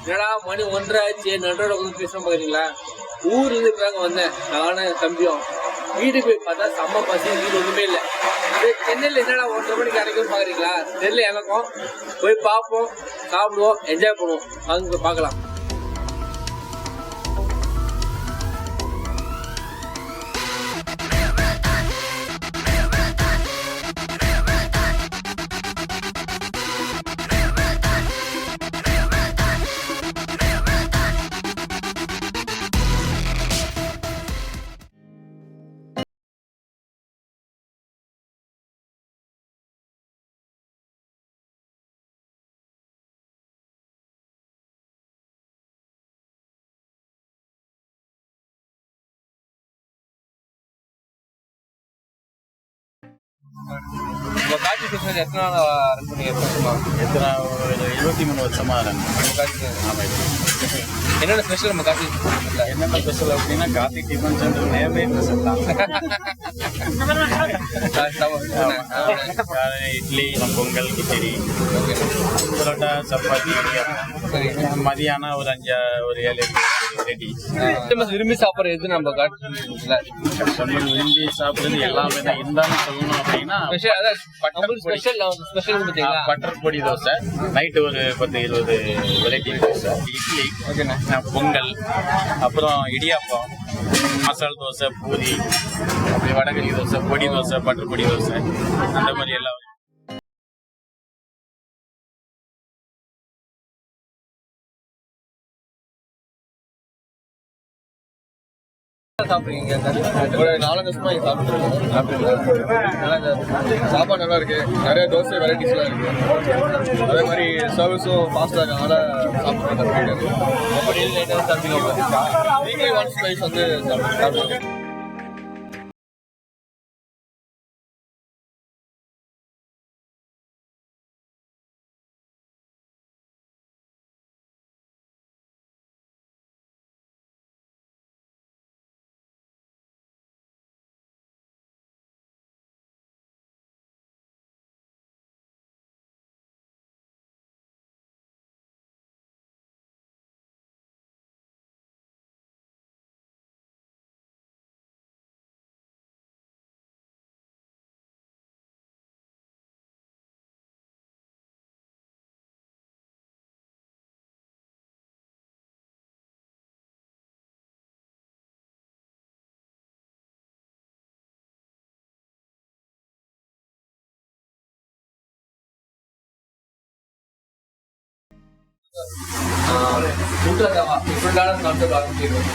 என்னடா மணி 1:30 ஆச்சு, நன்றோட வந்து பேசணும் பாக்குறீங்களா? ஊர்ல இருந்து இப்பதாங்க வந்தேன், நானும் தம்பியும். வீட்டுக்கு போய் பார்த்தா செம்ம பசி, வீடு ஒண்ணுமே இல்லை. சென்னையில என்னடா 1:30 மணிக்கு கிடைக்கும் பாக்குறீங்களா? தெரியல எனக்கும். போய் பார்ப்போம், சாப்பிடுவோம், என்ஜாய் பண்ணுவோம். அங்க பார்க்கலாம். உங்க காட்சி பிசினஸ் எத்தனை நாள் ரன் பண்ணி எத்தனை 23 வருஷமா ரன் என்னென்ன ஸ்பெஷல் நம்ம காட்சி பிசினஸ்ல? என்னென்ன ஸ்பெஷல் அப்படின்னா கார்த்திக் டிஃபன் சென்டர் நேமே ஸ்பெஷல் தான். இட்லி, பொங்கல், கிச்சடி, பரோட்டா, சப்பாத்தி, மதியானம் ஒரு 7 ரெடி. விரும்பி சாப்பிட்ற எது நம்ம காட்சி பிசினஸ்ல? கஸ்டமர் விரும்பி சாப்பிடுறது எல்லாமே தான். இருந்தாலும் சொல்லணும் அப்படின்னா பட்டர் பொடி தோசை, நைட்டு ஒரு 10-20 வெரைட்டி தோசை, இட்லி, பொங்கல், அப்புறம் இடியாப்பம், மசால் தோசை, பூரி, அப்படி வடகரி தோசை, பொடி தோசை, பட்டர் பொடி தோசை, அந்த மாதிரி எல்லாம். சாப்பிடுறீங்க? ஒரு 4 வருஷமா சாப்பாடு நல்லா இருக்கு. நிறைய தோசை வெரைட்டிஸ்லாம் இருக்கு. அதே மாதிரி சர்வீஸும் ஃபாஸ்டா இருக்கனால சாப்பிடுறது வீக்லி ஒன்ஸ் ப்ரைஸ் வந்து சாப்பிடுவாங்க.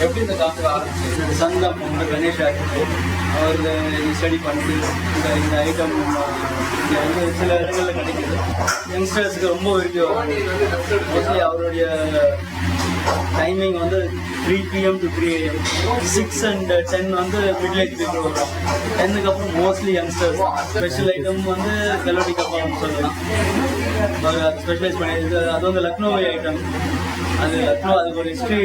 எப்படி இந்த கான்செப்ட் ஆரம்பிச்சு? சங்கம் கணேஷ் அவர் ஸ்டடி பண்ணிட்டு இந்த ஐட்டம் வந்து சில இடங்களில் கிடைக்குது. யங்ஸ்டர்ஸுக்கு ரொம்ப விரும்பி வரும். மோஸ்ட்லி அவருடைய டைமிங் வந்து 3 PM to 3 AM, 6 and 10 வந்து மிடில் ஏஜ் பீப்புள் வரும். 10க்கு அப்புறம் மோஸ்ட்லி யங்ஸ்டர்ஸ். ஸ்பெஷல் ஐட்டம் வந்து கலோடி கப்பான்னு சொல்லலாம். ஸ்பெஷலைஸ் பண்ணியிருக்கு. அது வந்து லக்னோவை ஐட்டம். அது லக்னோ, அதுக்கு ஒரு ஹிஸ்ட்ரி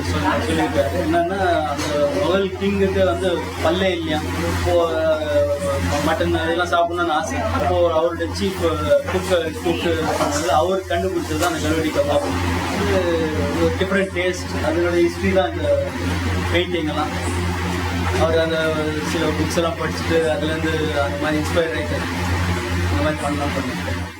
சொல்லியிருக்காரு. என்னன்னா, அந்த முகல் கிங்குக்கு வந்து பல்லே இல்லையா, மட்டன் இதெல்லாம் சாப்பிடணும்னு ஆசை. அப்போது அவருடைய சீஃப் குக்கு அவர் கண்டுபிடிச்சது தான் அந்த கலோடி கபாப். ஒரு டிஃப்ரெண்ட் டேஸ்ட், அதனோட ஹிஸ்ட்ரி தான் இந்த பெயிண்டிங் எல்லாம். அவர் அந்த சில புக்ஸ் எல்லாம் படிச்சுட்டு அதுலேருந்து அந்த மாதிரி இன்ஸ்பயர் ஆகிட்டு அந்த மாதிரி பண்ணலாம் பண்ணிட்டு